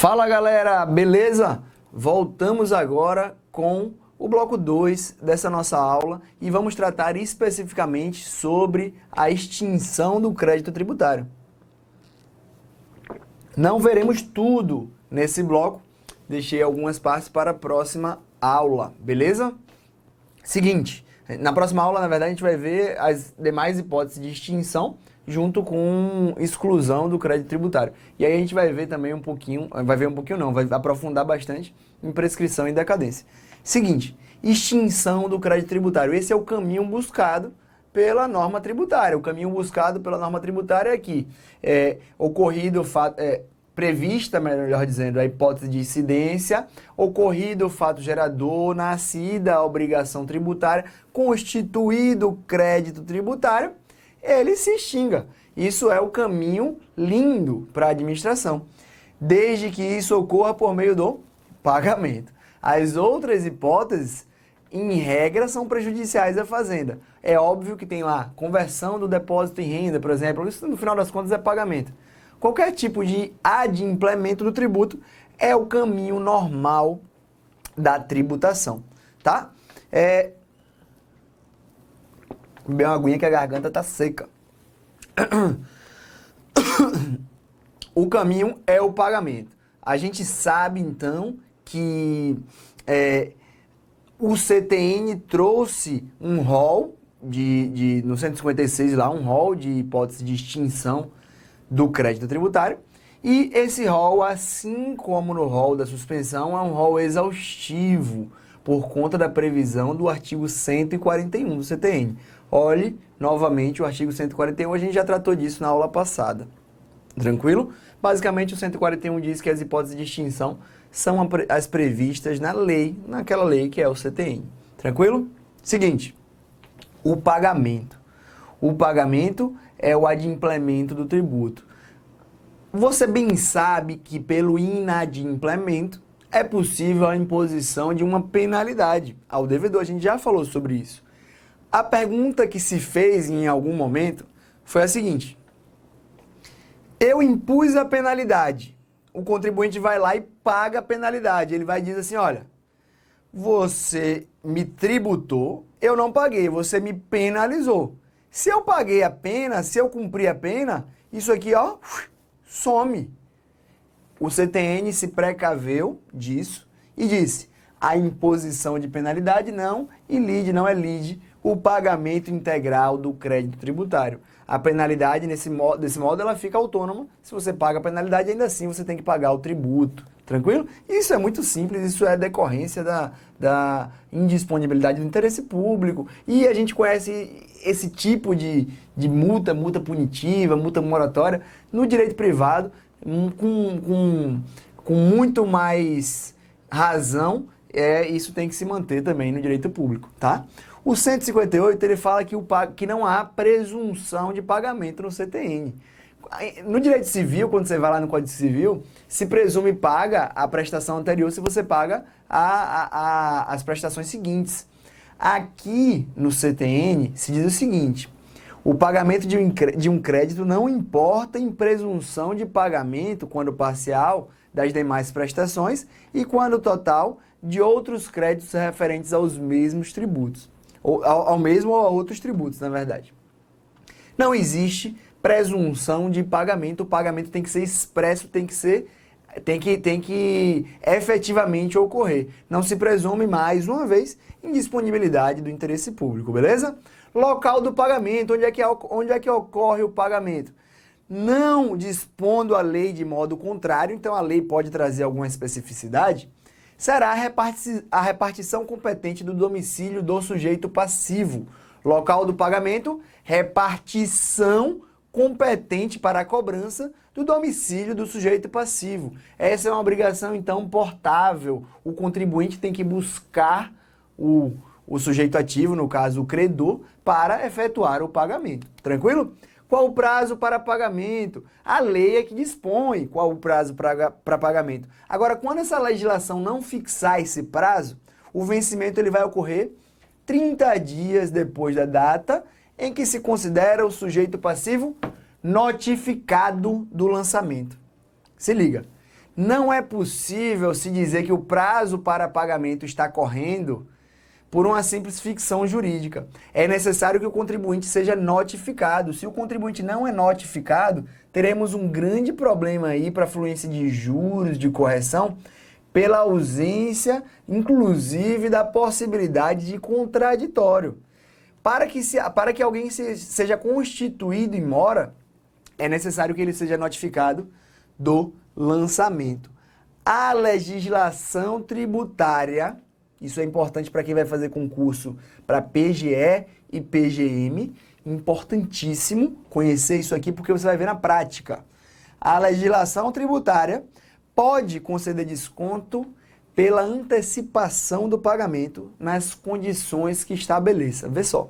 Fala galera, beleza? Voltamos agora com o bloco 2 dessa nossa aula e vamos tratar especificamente sobre a extinção do crédito tributário. Não veremos tudo nesse bloco, deixei algumas partes para a próxima aula, beleza? Seguinte, na próxima aula, na verdade, a gente vai ver as demais hipóteses de extinção junto com exclusão do crédito tributário. E aí a gente vai ver também vai aprofundar bastante em prescrição e decadência. Seguinte, extinção do crédito tributário. Esse é o caminho buscado pela norma tributária. O caminho buscado pela norma tributária é que prevista, melhor dizendo, a hipótese de incidência, ocorrido o fato gerador, nascida a obrigação tributária, constituído o crédito tributário, ele se extinga. Isso é o caminho lindo para a administração, desde que isso ocorra por meio do pagamento. As outras hipóteses, em regra, são prejudiciais à fazenda. É óbvio que tem lá conversão do depósito em renda, por exemplo, isso no final das contas é pagamento. Qualquer tipo de adimplemento do tributo é o caminho normal da tributação, tá? Beber uma aguinha que a garganta tá seca. O caminho é o pagamento. A gente sabe, então, que o CTN trouxe um rol no 156 lá, um rol de hipótese de extinção do crédito tributário, e esse rol, assim como no rol da suspensão, é um rol exaustivo por conta da previsão do artigo 141 do CTN. Olhe novamente o artigo 141, a gente já tratou disso na aula passada. Tranquilo? Basicamente o 141 diz que as hipóteses de extinção são as previstas naquela lei que é o CTN. Tranquilo? Seguinte, o pagamento. O pagamento é o adimplemento do tributo. Você bem sabe que pelo inadimplemento é possível a imposição de uma penalidade ao devedor. A gente já falou sobre isso. A pergunta que se fez em algum momento foi a seguinte: eu impus a penalidade, o contribuinte vai lá e paga a penalidade. Ele vai dizer assim, olha, você me tributou, eu não paguei, você me penalizou. Se eu paguei a pena, se eu cumpri a pena, isso aqui, ó, some. O CTN se precaveu disso e disse, a imposição de penalidade não, e lide não é lide o pagamento integral do crédito tributário. A penalidade, desse modo, ela fica autônoma. Se você paga a penalidade, ainda assim você tem que pagar o tributo. Tranquilo? Isso é muito simples, isso é decorrência da indisponibilidade do interesse público. E a gente conhece esse tipo de multa punitiva, multa moratória, no direito privado, com muito mais razão, isso tem que se manter também no direito público, tá? O 158, ele fala que não há presunção de pagamento no CTN. No direito civil, quando você vai lá no Código Civil, se presume paga a prestação anterior se você paga as prestações seguintes. Aqui no CTN se diz o seguinte: o pagamento de um crédito não importa em presunção de pagamento, quando parcial, das demais prestações e quando total de outros créditos referentes aos mesmos tributos. Ao mesmo ou a outros tributos, na verdade. Não existe presunção de pagamento, o pagamento tem que ser expresso, tem que efetivamente ocorrer. Não se presume, mais uma vez, indisponibilidade do interesse público, beleza? Local do pagamento, onde é que ocorre o pagamento? Não dispondo a lei de modo contrário, então a lei pode trazer alguma especificidade, será a repartição competente do domicílio do sujeito passivo. Local do pagamento, repartição competente para a cobrança do domicílio do sujeito passivo. Essa é uma obrigação, então, portável. O contribuinte tem que buscar o sujeito ativo, no caso o credor, para efetuar o pagamento. Tranquilo? Qual o prazo para pagamento? A lei é que dispõe qual o prazo para pagamento. Agora, quando essa legislação não fixar esse prazo, o vencimento ele vai ocorrer 30 dias depois da data em que se considera o sujeito passivo notificado do lançamento. Se liga. não é possível se dizer que o prazo para pagamento está correndo por uma simples ficção jurídica. É necessário que o contribuinte seja notificado. Se o contribuinte não é notificado, teremos um grande problema aí para a fluência de juros, de correção, pela ausência, inclusive, da possibilidade de contraditório. Para que alguém seja constituído em mora, é necessário que ele seja notificado do lançamento. A legislação tributária, isso é importante para quem vai fazer concurso para PGE e PGM, importantíssimo conhecer isso aqui porque você vai ver na prática. A legislação tributária pode conceder desconto pela antecipação do pagamento nas condições que estabeleça. Vê só,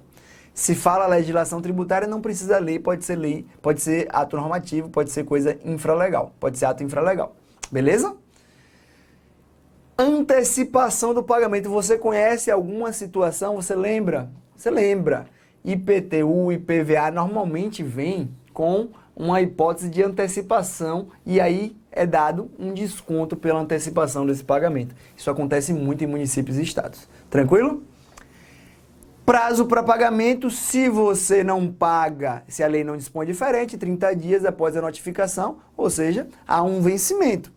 se fala legislação tributária, não precisa lei, pode ser ato normativo, pode ser coisa infralegal, pode ser ato infralegal, beleza? Antecipação do pagamento, você conhece alguma situação, você lembra? Você lembra? IPTU, IPVA normalmente vem com uma hipótese de antecipação e aí é dado um desconto pela antecipação desse pagamento. Isso acontece muito em municípios e estados. Tranquilo? Prazo para pagamento, se você não paga, se a lei não dispõe diferente, 30 dias após a notificação, ou seja, há um vencimento.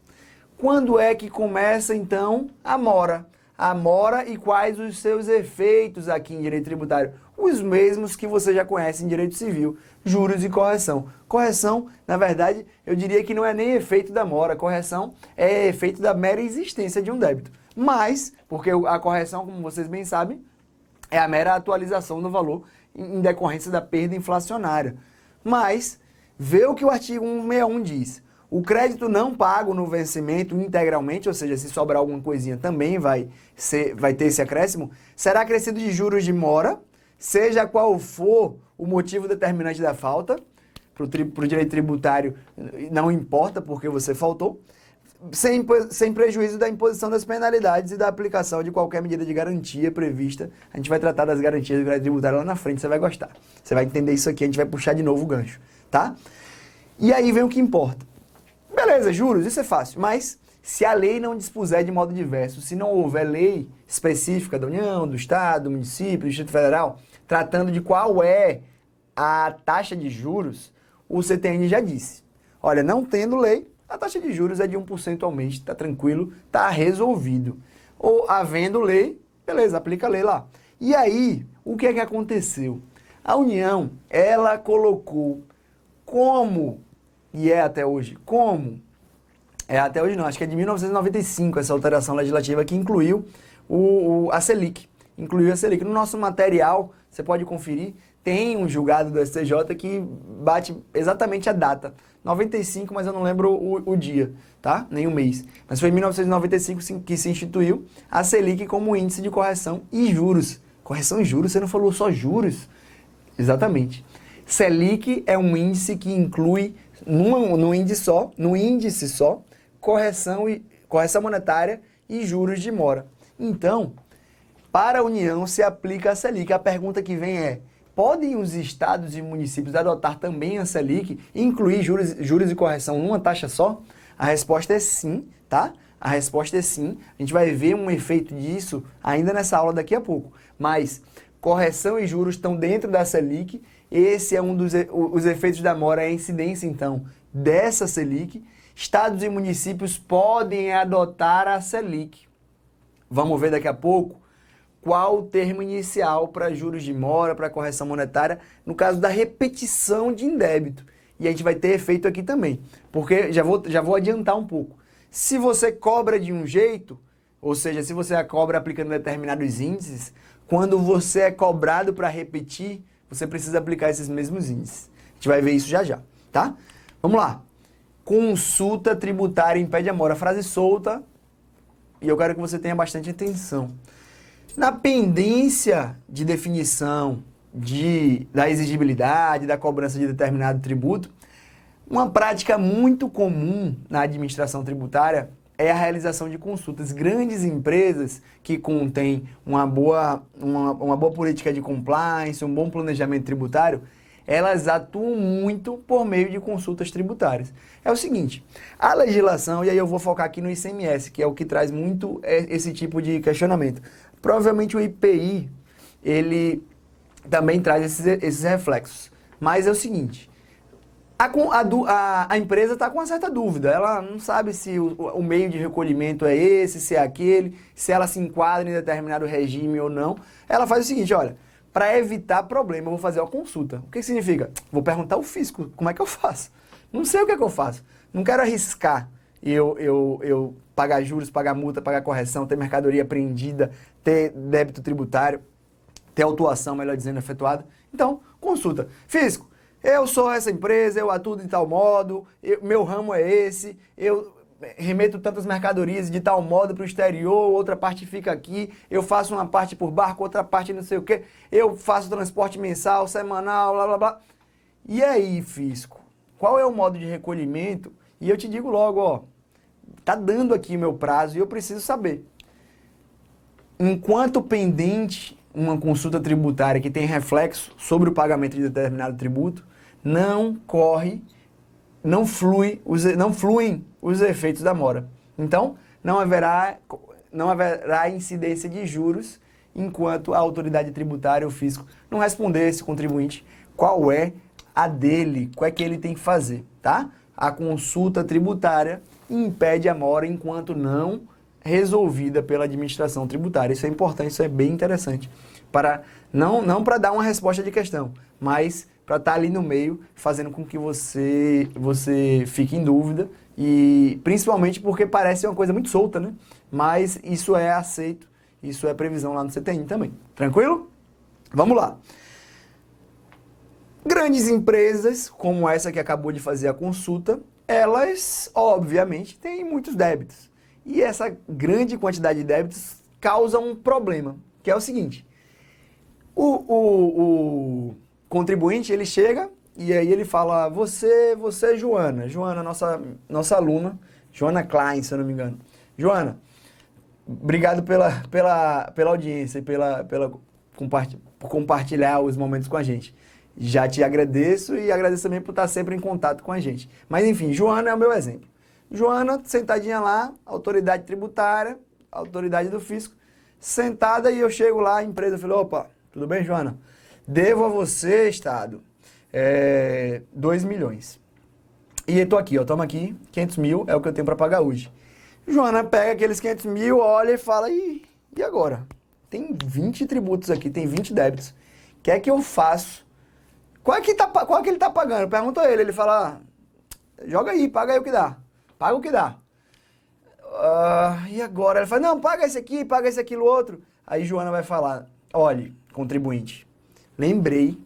Quando é que começa, então, a mora? A mora e quais os seus efeitos aqui em direito tributário? Os mesmos que você já conhece em direito civil, juros e correção. Correção, na verdade, eu diria que não é nem efeito da mora, correção é efeito da mera existência de um débito. Mas, porque a correção, como vocês bem sabem, é a mera atualização do valor em decorrência da perda inflacionária. Mas, vê o que o artigo 161 diz. O crédito não pago no vencimento integralmente, ou seja, se sobrar alguma coisinha também vai ter esse acréscimo, será acrescido de juros de mora, seja qual for o motivo determinante da falta, para o direito tributário não importa porque você faltou, sem prejuízo da imposição das penalidades e da aplicação de qualquer medida de garantia prevista. A gente vai tratar das garantias do crédito tributário lá na frente, você vai gostar. Você vai entender isso aqui, a gente vai puxar de novo o gancho, tá? E aí vem o que importa. Beleza, juros, isso é fácil, mas se a lei não dispuser de modo diverso, se não houver lei específica da União, do Estado, do município, do Distrito Federal, tratando de qual é a taxa de juros, o CTN já disse. Olha, não tendo lei, a taxa de juros é de 1% ao mês, tá tranquilo, tá resolvido. Ou havendo lei, beleza, aplica a lei lá. E aí, o que é que aconteceu? A União, ela colocou como, e é até hoje, como? É até hoje não, acho que é de 1995 essa alteração legislativa que incluiu a Selic. Incluiu a Selic. No nosso material, você pode conferir, tem um julgado do STJ que bate exatamente a data. 95, mas eu não lembro o dia, tá? Nem o mês. Mas foi em 1995 que se instituiu a Selic como índice de correção e juros. Correção e juros? Você não falou só juros? Exatamente. Selic é um índice que inclui, no índice só, correção monetária e juros de mora. Então, para a União se aplica a Selic. A pergunta que vem é, podem os estados e municípios adotar também a Selic e incluir juros e correção numa taxa só? A resposta é sim, tá? A resposta é sim. A gente vai ver um efeito disso ainda nessa aula daqui a pouco. Mas correção e juros estão dentro da Selic. Esse é um dos os efeitos da mora, é a incidência, então, dessa Selic. Estados e municípios podem adotar a Selic. Vamos ver daqui a pouco qual o termo inicial para juros de mora, para correção monetária, no caso da repetição de indébito. E a gente vai ter efeito aqui também, porque já vou adiantar um pouco. Se você cobra de um jeito, ou seja, se você cobra aplicando determinados índices, quando você é cobrado para repetir, você precisa aplicar esses mesmos índices. A gente vai ver isso já já, tá? Vamos lá. Consulta tributária impede a mora. Frase solta, e eu quero que você tenha bastante atenção. Na pendência de definição da exigibilidade, da cobrança de determinado tributo, uma prática muito comum na administração tributária é a realização de consultas. Grandes empresas que contêm uma boa política de compliance, um bom planejamento tributário, elas atuam muito por meio de consultas tributárias. É o seguinte, a legislação, e aí eu vou focar aqui no ICMS, que é o que traz muito esse tipo de questionamento. Provavelmente o IPI, ele também traz esses reflexos. Mas é o seguinte, a empresa está com uma certa dúvida, ela não sabe se o meio de recolhimento é esse, se é aquele, se ela se enquadra em determinado regime ou não. Ela faz o seguinte, olha, para evitar problema, eu vou fazer uma consulta. O que significa? Vou perguntar ao fisco, como é que eu faço? Não sei o que é que eu faço. Não quero arriscar eu pagar juros, pagar multa, pagar correção, ter mercadoria apreendida, ter débito tributário, ter autuação, melhor dizendo, efetuada. Então, consulta. Fisco, eu sou essa empresa, eu atuo de tal modo, meu ramo é esse, eu remeto tantas mercadorias de tal modo para o exterior, outra parte fica aqui, eu faço uma parte por barco, outra parte não sei o quê, eu faço transporte mensal, semanal, blá blá blá. E aí, fisco, qual é o modo de recolhimento? E eu te digo logo, ó, tá dando aqui o meu prazo e eu preciso saber. Enquanto pendente uma consulta tributária que tem reflexo sobre o pagamento de determinado tributo, não fluem os efeitos da mora. Então, não haverá incidência de juros enquanto a autoridade tributária, o fisco, não responder a esse contribuinte qual é a dele, qual é que ele tem que fazer, tá? A consulta tributária impede a mora enquanto não resolvida pela administração tributária. Isso é importante, isso é bem interessante. Não para dar uma resposta de questão, mas para estar ali no meio, fazendo com que você fique em dúvida, e principalmente porque parece uma coisa muito solta, né? Mas isso é aceito, isso é previsão lá no CTN também. Tranquilo? Vamos lá. Grandes empresas, como essa que acabou de fazer a consulta, elas, obviamente, têm muitos débitos. E essa grande quantidade de débitos causa um problema, que é o seguinte. O contribuinte, ele chega e aí ele fala, você Joana, nossa aluna, Joana Klein, se eu não me engano. Joana, obrigado pela audiência e por compartilhar os momentos com a gente. Já te agradeço e agradeço também por estar sempre em contato com a gente. Mas enfim, Joana é o meu exemplo. Joana, sentadinha lá, autoridade tributária, autoridade do fisco, sentada e eu chego lá, a empresa falou, opa, tudo bem, Joana? Devo a você, Estado, 2 milhões. E eu tô aqui, ó, toma aqui, 500 mil é o que eu tenho para pagar hoje. Joana pega aqueles 500 mil, olha e fala, e agora? Tem 20 tributos aqui, tem 20 débitos. O que é que eu faço? Qual é que ele tá pagando? Pergunta a ele, ele fala, joga aí, paga aí o que dá. Paga o que dá. E agora? Ele fala, não, paga esse aqui, paga esse aquilo outro. Aí Joana vai falar, olhe, contribuinte, lembrei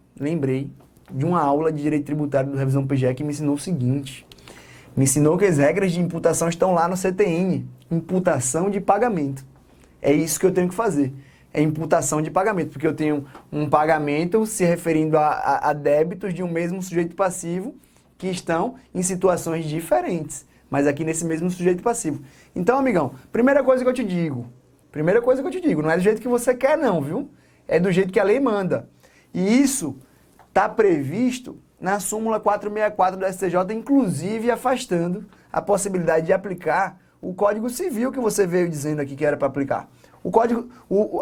de uma aula de Direito Tributário do Revisão PGE que me ensinou o seguinte, me ensinou que as regras de imputação estão lá no CTN, imputação de pagamento. É isso que eu tenho que fazer, é imputação de pagamento, porque eu tenho um pagamento se referindo a débitos de um mesmo sujeito passivo que estão em situações diferentes, mas aqui nesse mesmo sujeito passivo. Então, amigão, primeira coisa que eu te digo, não é do jeito que você quer não, viu? É do jeito que a lei manda. E isso está previsto na súmula 464 do STJ, inclusive afastando a possibilidade de aplicar o Código Civil que você veio dizendo aqui que era para aplicar.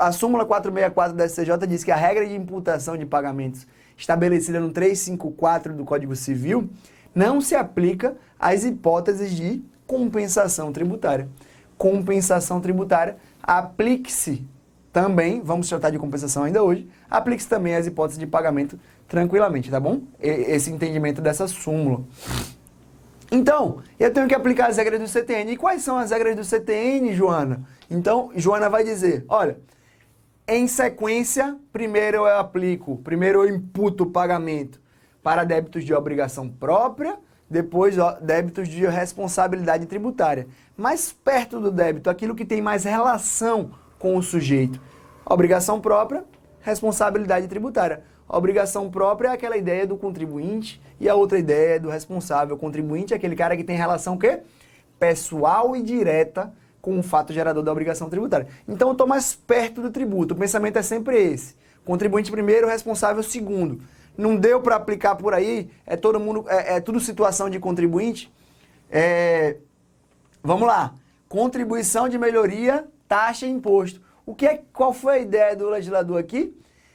A súmula 464 do STJ diz que a regra de imputação de pagamentos estabelecida no 354 do Código Civil não se aplica às hipóteses de compensação tributária. Compensação tributária, aplique-se também, vamos tratar de compensação ainda hoje, aplique-se também às hipóteses de pagamento tranquilamente, tá bom? Esse entendimento dessa súmula. Então, eu tenho que aplicar as regras do CTN. E quais são as regras do CTN, Joana? Então, Joana vai dizer, olha, em sequência, primeiro eu imputo o pagamento para débitos de obrigação própria, depois débitos de responsabilidade tributária. Mais perto do débito, aquilo que tem mais relação com o sujeito. Obrigação própria, responsabilidade tributária. Obrigação própria é aquela ideia do contribuinte e a outra ideia é do responsável. O contribuinte é aquele cara que tem relação o quê? Pessoal e direta com o fato gerador da obrigação tributária. Então eu estou mais perto do tributo. O pensamento é sempre esse. Contribuinte primeiro, responsável segundo. Não deu para aplicar por aí? É todo mundo, é tudo situação de contribuinte? Vamos lá. Contribuição de melhoria, taxa e imposto. Qual foi a ideia do legislador aqui?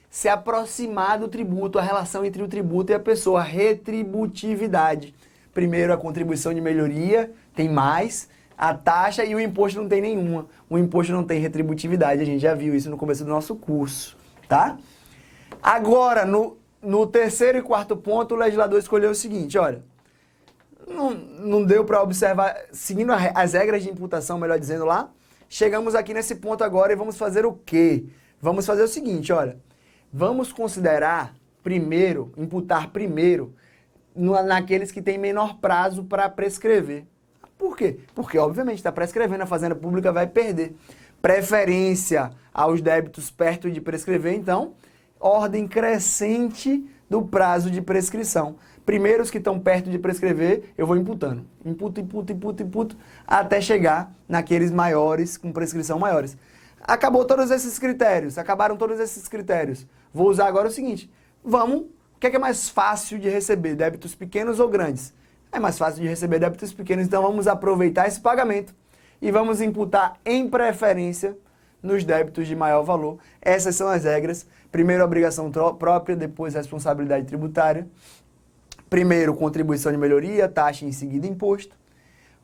Se aproximar do tributo, a relação entre o tributo e a pessoa, a retributividade. Primeiro, a contribuição de melhoria tem mais, a taxa e o imposto não tem nenhuma. O imposto não tem retributividade, a gente já viu isso no começo do nosso curso, tá? Agora, no terceiro e quarto ponto, o legislador escolheu o seguinte, olha, não deu para observar, seguindo as regras de imputação, melhor dizendo lá, chegamos aqui nesse ponto agora e vamos fazer o quê? Vamos fazer o seguinte, olha, vamos considerar primeiro, imputar primeiro, naqueles que têm menor prazo para prescrever. Por quê? Porque, obviamente, está prescrevendo, a Fazenda Pública vai perder. Preferência aos débitos perto de prescrever, então, ordem crescente do prazo de prescrição. Primeiro, os que estão perto de prescrever, eu vou imputando. Imputo, até chegar naqueles maiores, com prescrição maiores. Acabaram todos esses critérios. Vou usar agora o seguinte, o que é mais fácil de receber, débitos pequenos ou grandes? É mais fácil de receber débitos pequenos, então vamos aproveitar esse pagamento e vamos imputar em preferência nos débitos de maior valor. Essas são as regras. Primeiro, obrigação própria, depois responsabilidade tributária. Primeiro, contribuição de melhoria, taxa e em seguida imposto.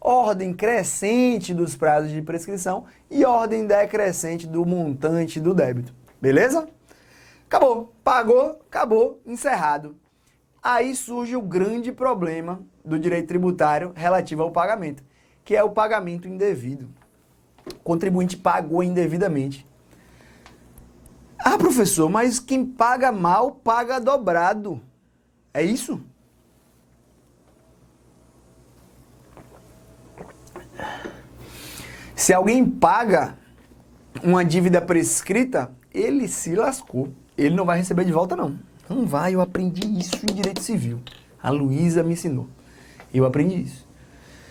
Ordem crescente dos prazos de prescrição e ordem decrescente do montante do débito. Beleza? Acabou. Pagou, acabou, encerrado. Aí surge o grande problema do direito tributário relativo ao pagamento, que é o pagamento indevido. O contribuinte pagou indevidamente. Ah, professor, mas quem paga mal paga dobrado. É isso? Se alguém paga uma dívida prescrita, ele se lascou. Ele não vai receber de volta, não. Não vai, eu aprendi isso em direito civil. A Luísa me ensinou. Eu aprendi isso.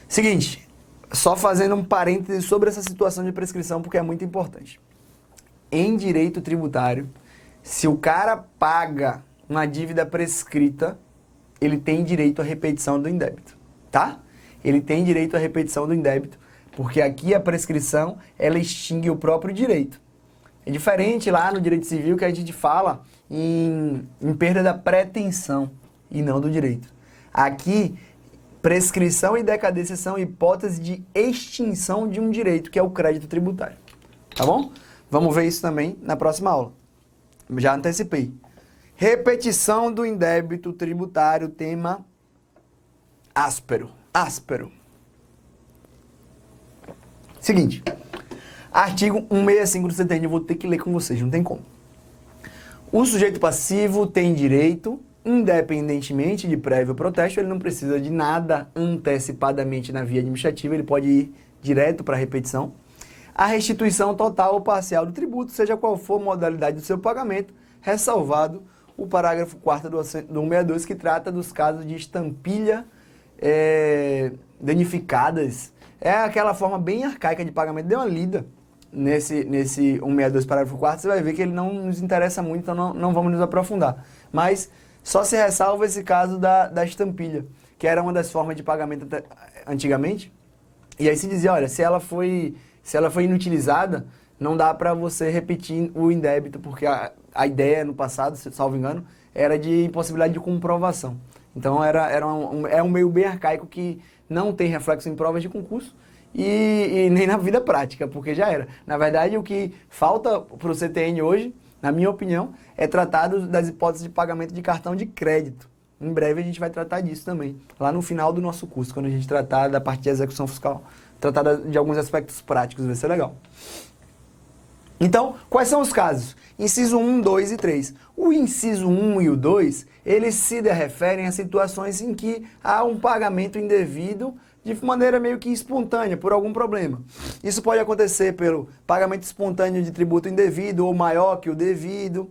Seguinte, só fazendo um parêntese sobre essa situação de prescrição, porque é muito importante. Em direito tributário, se o cara paga uma dívida prescrita, ele tem direito à repetição do indébito, tá? Ele tem direito à repetição do indébito, porque aqui a prescrição, ela extingue o próprio direito. É diferente lá no direito civil que a gente fala em perda da pretensão e não do direito. Aqui, prescrição e decadência são hipóteses de extinção de um direito, que é o crédito tributário. Tá bom? Vamos ver isso também na próxima aula. Já antecipei. Repetição do indébito tributário, tema áspero. Seguinte, artigo 165 do CTN, eu vou ter que ler com vocês, não tem como. O sujeito passivo tem direito, independentemente de prévio protesto, ele não precisa de nada antecipadamente na via administrativa, ele pode ir direto para a repetição. A restituição total ou parcial do tributo, seja qual for a modalidade do seu pagamento, ressalvado o parágrafo 4º do 162, que trata dos casos de estampilha danificadas. É aquela forma bem arcaica de pagamento. Dê uma lida nesse 162, parágrafo 4º, você vai ver que ele não nos interessa muito, então não vamos nos aprofundar. Mas só se ressalva esse caso da estampilha, que era uma das formas de pagamento antigamente. E aí se dizia, olha, se ela foi inutilizada, não dá para você repetir o indébito, porque a ideia no passado, salvo engano, era de impossibilidade de comprovação. Então é um meio bem arcaico que não tem reflexo em provas de concurso e nem na vida prática, porque já era. Na verdade, o que falta para o CTN hoje, na minha opinião, é tratar das hipóteses de pagamento de cartão de crédito. Em breve a gente vai tratar disso também, lá no final do nosso curso, quando a gente tratar da parte de execução fiscal, tratar de alguns aspectos práticos, vai ser legal. Então, quais são os casos? Inciso 1, 2 e 3. O inciso 1 e o 2, eles se referem a situações em que há um pagamento indevido de maneira meio que espontânea, por algum problema. Isso pode acontecer pelo pagamento espontâneo de tributo indevido ou maior que o devido,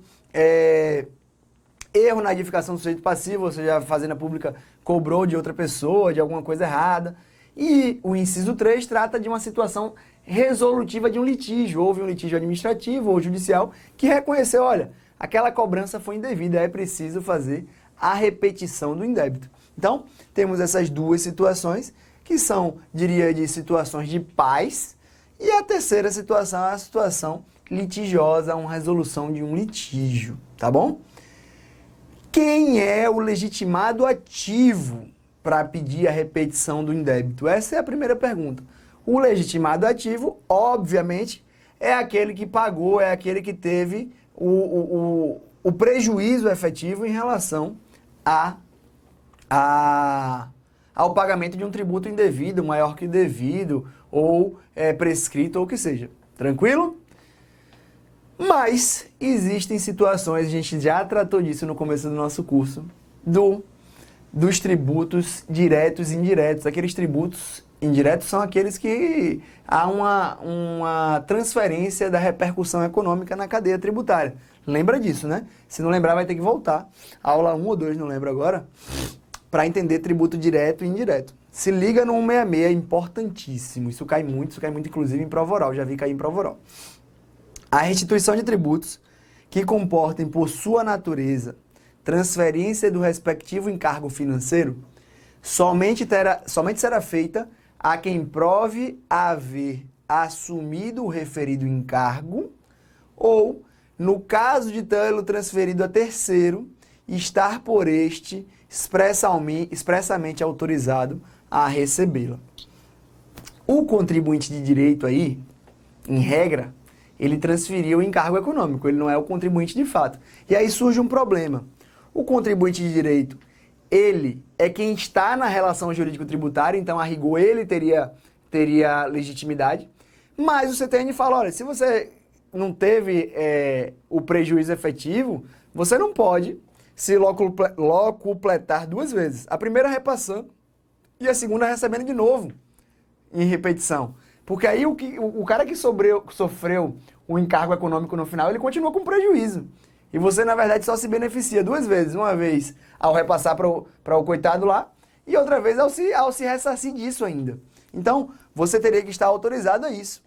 erro na edificação do sujeito passivo, ou seja, a Fazenda Pública cobrou de outra pessoa, de alguma coisa errada. E o inciso 3 trata de uma situação resolutiva de um litígio. Houve um litígio administrativo ou judicial que reconheceu, olha, aquela cobrança foi indevida, é preciso fazer a repetição do indébito. Então, temos essas duas situações, que são, diria, de situações de paz, e a terceira situação é a situação litigiosa, uma resolução de um litígio, tá bom? Quem é o legitimado ativo para pedir a repetição do indébito? Essa é a primeira pergunta. O legitimado ativo, obviamente, é aquele que pagou, é aquele que teve o prejuízo efetivo em relação ao pagamento de um tributo indevido, maior que devido, ou prescrito, ou o que seja. Tranquilo? Mas existem situações, a gente já tratou disso no começo do nosso curso, dos tributos diretos e indiretos. Aqueles tributos indiretos são aqueles que há uma transferência da repercussão econômica na cadeia tributária. Lembra disso, né? Se não lembrar, vai ter que voltar. Aula 1 ou 2, não lembro agora, para entender tributo direto e indireto. Se liga no 166, é importantíssimo. Isso cai muito inclusive em prova oral. Já vi cair em prova oral. A restituição de tributos que comportem por sua natureza transferência do respectivo encargo financeiro somente será feita a quem prove haver assumido o referido encargo ou, no caso de tê-lo transferido a terceiro, estar por este expressamente autorizado a recebê-la. O contribuinte de direito aí, em regra, ele transferiu o encargo econômico, ele não é o contribuinte de fato. E aí surge um problema. O contribuinte de direito, ele é quem está na relação jurídico-tributária, então a rigor ele teria legitimidade, mas o CTN fala, olha, se você não teve o prejuízo efetivo, você não pode se locupletar duas vezes. A primeira repassando e a segunda recebendo de novo, em repetição. Porque aí o cara que sofreu o encargo econômico no final, ele continua com prejuízo. E você, na verdade, só se beneficia duas vezes. Uma vez ao repassar para o coitado lá, e outra vez ao se ressarcir disso ainda. Então, você teria que estar autorizado a isso.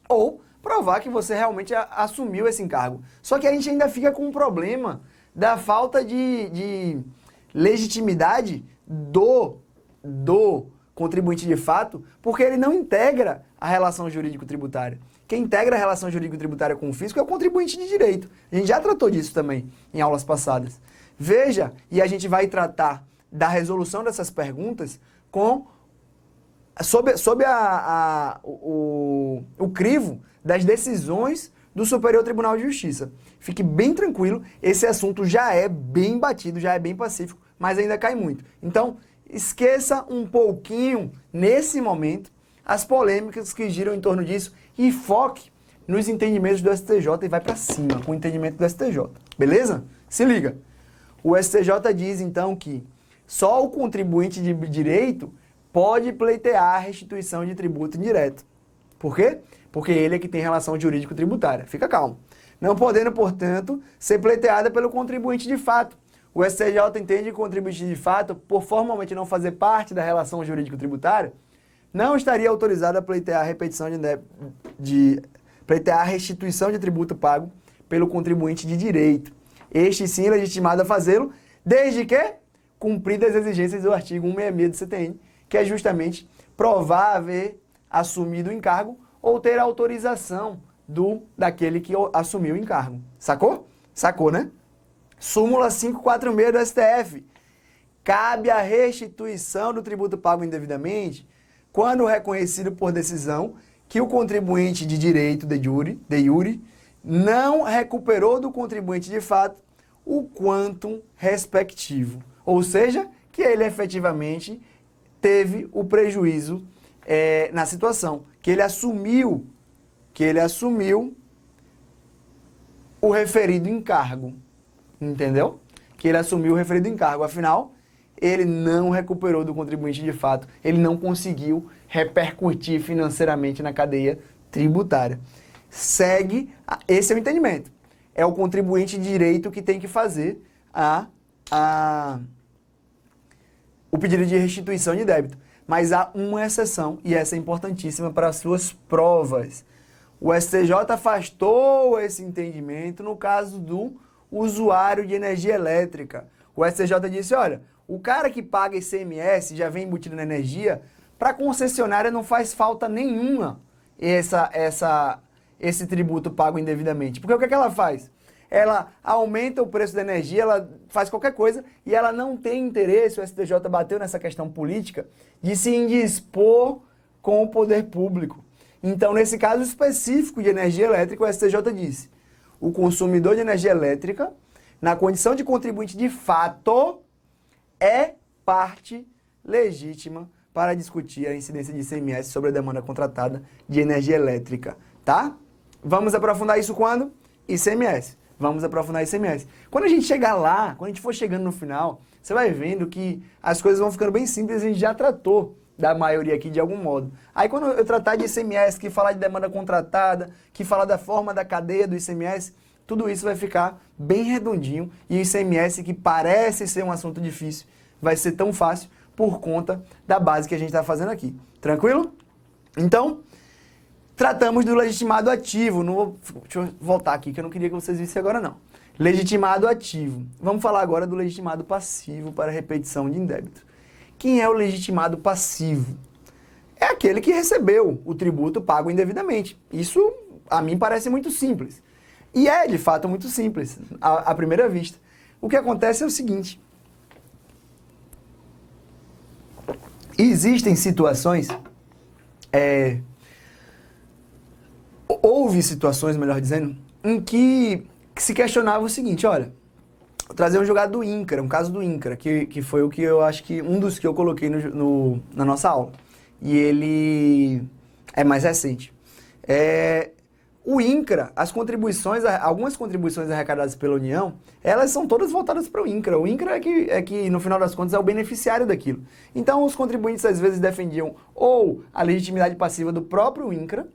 Ou provar que você realmente assumiu esse encargo. Só que a gente ainda fica com um problema da falta de legitimidade do contribuinte de fato, porque ele não integra a relação jurídico-tributária. Quem integra a relação jurídico-tributária com o fisco é o contribuinte de direito. A gente já tratou disso também em aulas passadas. Veja, e a gente vai tratar da resolução dessas perguntas sob o crivo das decisões do Superior Tribunal de Justiça. Fique bem tranquilo, esse assunto já é bem batido, já é bem pacífico, mas ainda cai muito. Então, esqueça um pouquinho, nesse momento, as polêmicas que giram em torno disso e foque nos entendimentos do STJ e vai para cima com o entendimento do STJ. Beleza? Se liga. O STJ diz, então, que só o contribuinte de direito pode pleitear a restituição de tributo indireto. Por quê? Porque ele é que tem relação jurídico-tributária. Fica calmo. Não podendo, portanto, ser pleiteada pelo contribuinte de fato. O STJ entende que o contribuinte de fato, por formalmente não fazer parte da relação jurídico-tributária, não estaria autorizado a pleitear a repetição pleitear a restituição de tributo pago pelo contribuinte de direito. Este sim é legitimado a fazê-lo, desde que cumpridas as exigências do artigo 166 do CTN, que é justamente provar haver assumido o encargo ou ter autorização daquele que assumiu o encargo. Sacou? Sacou, né? Súmula 546 do STF. Cabe a restituição do tributo pago indevidamente quando reconhecido por decisão que o contribuinte de direito de iure não recuperou do contribuinte de fato o quantum respectivo. Ou seja, que ele efetivamente teve o prejuízo na situação, que ele assumiu o referido encargo. Entendeu? Que ele assumiu o referido encargo. Afinal, ele não recuperou do contribuinte de fato. Ele não conseguiu repercutir financeiramente na cadeia tributária. Esse é o entendimento. É o contribuinte de direito que tem que fazer o pedido de restituição de débito. Mas há uma exceção, e essa é importantíssima para as suas provas. O STJ afastou esse entendimento no caso do usuário de energia elétrica. O STJ disse, olha, o cara que paga ICMS, já vem embutido na energia, para a concessionária não faz falta nenhuma esse tributo pago indevidamente. Porque o que é que ela faz? Ela aumenta o preço da energia, ela faz qualquer coisa e ela não tem interesse, o STJ bateu nessa questão política, de se indispor com o poder público. Então, nesse caso específico de energia elétrica, o STJ disse, o consumidor de energia elétrica, na condição de contribuinte de fato, é parte legítima para discutir a incidência de ICMS sobre a demanda contratada de energia elétrica, tá? Vamos aprofundar isso quando? ICMS. Vamos aprofundar ICMS. Quando a gente chegar lá, quando a gente for chegando no final, você vai vendo que as coisas vão ficando bem simples, a gente já tratou da maioria aqui de algum modo. Aí quando eu tratar de ICMS, que falar de demanda contratada, que falar da forma da cadeia do ICMS, tudo isso vai ficar bem redondinho e o ICMS, que parece ser um assunto difícil, vai ser tão fácil por conta da base que a gente está fazendo aqui. Tranquilo? Então, tratamos do legitimado ativo. Deixa eu voltar aqui, que eu não queria que vocês vissem agora não. Legitimado ativo. Vamos falar agora do legitimado passivo para repetição de indébito. Quem é o legitimado passivo? É aquele que recebeu o tributo pago indevidamente. Isso, a mim, parece muito simples. E é, de fato, muito simples, à primeira vista. O que acontece é o seguinte. Existem situações, houve situações, melhor dizendo, em que se questionava o seguinte, olha, vou trazer um jogado do INCRA, um caso do INCRA, que foi o que eu acho que, um dos que eu coloquei na nossa aula, e ele é mais recente. O INCRA, algumas contribuições arrecadadas pela União, elas são todas voltadas para o INCRA. O INCRA é que, no final das contas, é o beneficiário daquilo. Então, os contribuintes, às vezes, defendiam ou a legitimidade passiva do próprio INCRA,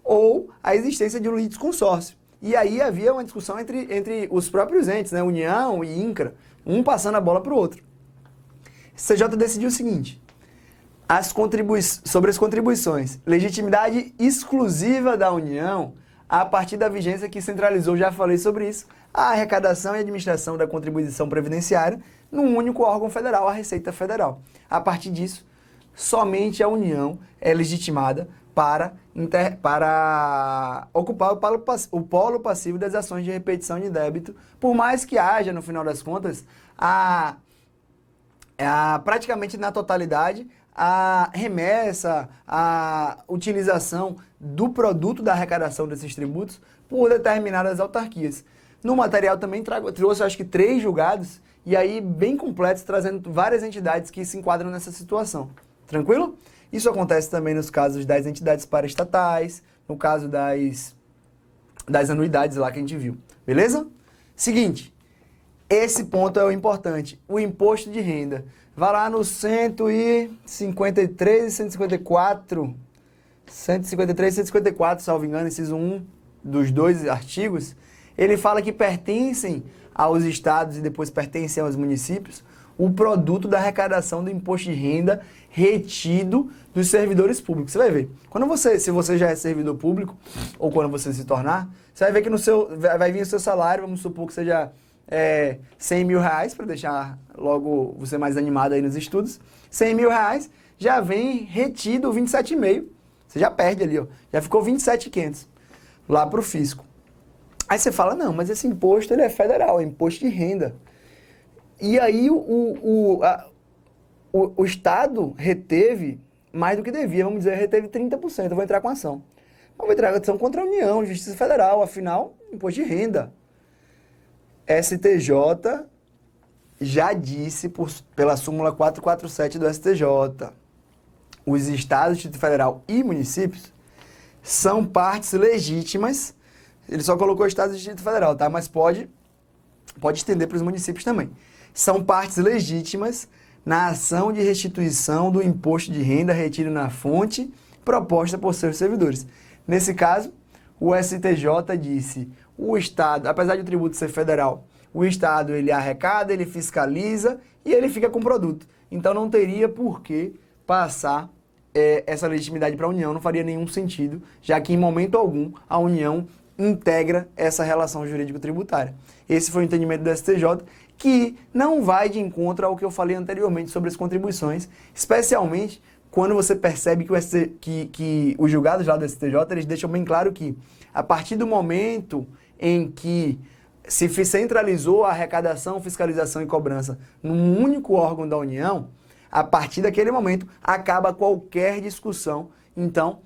ou a existência de um litisconsórcio. E aí havia uma discussão entre os próprios entes, né? União e INCRA, um passando a bola para o outro. O CJ decidiu o seguinte, sobre as contribuições, legitimidade exclusiva da União, a partir da vigência que centralizou, já falei sobre isso, a arrecadação e administração da contribuição previdenciária num único órgão federal, a Receita Federal. A partir disso, somente a União é legitimada para ocupar o polo passivo das ações de repetição de débito, por mais que haja, no final das contas, praticamente na totalidade, a remessa, a utilização do produto da arrecadação desses tributos por determinadas autarquias. No material também trouxe, acho que 3 julgados, e aí bem completos, trazendo várias entidades que se enquadram nessa situação. Tranquilo? Isso acontece também nos casos das entidades paraestatais, no caso das anuidades lá que a gente viu. Beleza? Seguinte, esse ponto é o importante, o imposto de renda. Vai lá no 153 e 154, 153 e 154, salvo engano, inciso 1 dos 2 artigos, ele fala que pertencem aos estados e depois pertencem aos municípios o produto da arrecadação do imposto de renda retido dos servidores públicos. Você vai ver, se você já é servidor público, ou quando você se tornar, você vai ver que vai vir o seu salário, vamos supor que seja 100 mil reais, para deixar logo você mais animado aí nos estudos, 100 mil reais, já vem retido 27,5, você já perde ali, ó, já ficou 27.500 lá para o fisco. Aí você fala, não, mas esse imposto ele é federal, é imposto de renda. E aí o Estado reteve mais do que devia, vamos dizer, reteve 30%, eu vou entrar com ação. Eu vou entrar com ação contra a União, Justiça Federal, afinal, imposto de renda. STJ já disse, pela súmula 447 do STJ, os estados, Distrito Federal e municípios são partes legítimas, ele só colocou estados e Distrito Federal, tá? Mas pode estender para os municípios também. São partes legítimas na ação de restituição do imposto de renda retido na fonte proposta por seus servidores. Nesse caso, o STJ disse, o Estado, apesar de o tributo ser federal, o Estado ele arrecada, ele fiscaliza e ele fica com o produto. Então não teria por que passar essa legitimidade para a União, não faria nenhum sentido, já que em momento algum a União integra essa relação jurídico-tributária. Esse foi o entendimento do STJ, que não vai de encontro ao que eu falei anteriormente sobre as contribuições, especialmente quando você percebe que os julgados lá do STJ, eles deixam bem claro que, a partir do momento em que se centralizou a arrecadação, fiscalização e cobrança num único órgão da União, a partir daquele momento acaba qualquer discussão. Então,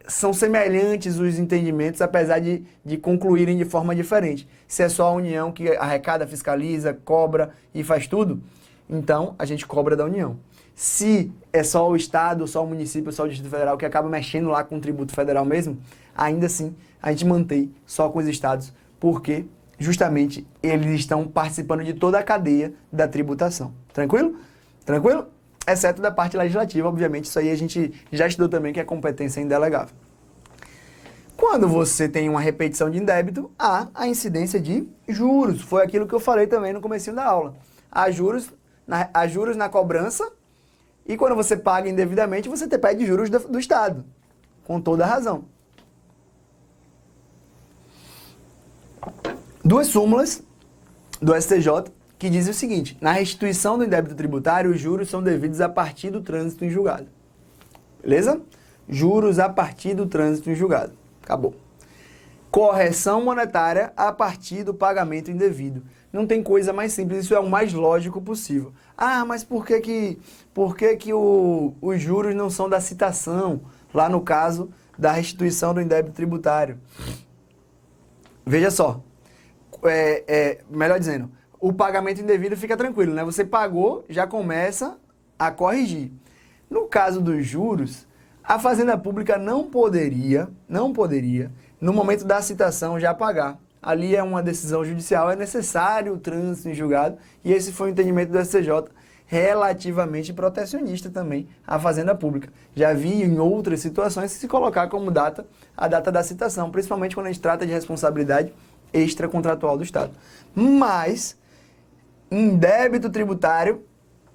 são semelhantes os entendimentos, apesar de concluírem de forma diferente. Se é só a União que arrecada, fiscaliza, cobra e faz tudo, então a gente cobra da União. Se é só o Estado, só o município, só o Distrito Federal que acaba mexendo lá com o tributo federal mesmo, ainda assim a gente mantém só com os estados, porque justamente eles estão participando de toda a cadeia da tributação. Tranquilo? Tranquilo? Exceto da parte legislativa, obviamente, isso aí a gente já estudou também, que é competência indelegável. Quando você tem uma repetição de indébito, há a incidência de juros. Foi aquilo que eu falei também no comecinho da aula. Há juros na cobrança, e quando você paga indevidamente, você pede juros do Estado. Com toda a razão. Duas súmulas do STJ que dizem o seguinte: na restituição do indébito tributário, os juros são devidos a partir do trânsito em julgado. Beleza? Juros a partir do trânsito em julgado. Acabou. Correção monetária a partir do pagamento indevido. Não tem coisa mais simples, isso é o mais lógico possível. Ah, mas por que os juros não são da citação, lá no caso da restituição do indébito tributário? Veja só, melhor dizendo, o pagamento indevido fica tranquilo, né? Você pagou, já começa a corrigir. No caso dos juros, a Fazenda Pública não poderia, no momento da citação, já pagar. Ali é uma decisão judicial, é necessário o trânsito em julgado, e esse foi o entendimento do STJ, relativamente protecionista também, à Fazenda Pública. Já vi em outras situações se colocar como data a data da citação, principalmente quando a gente trata de responsabilidade extracontratual do Estado. Mas, em débito tributário,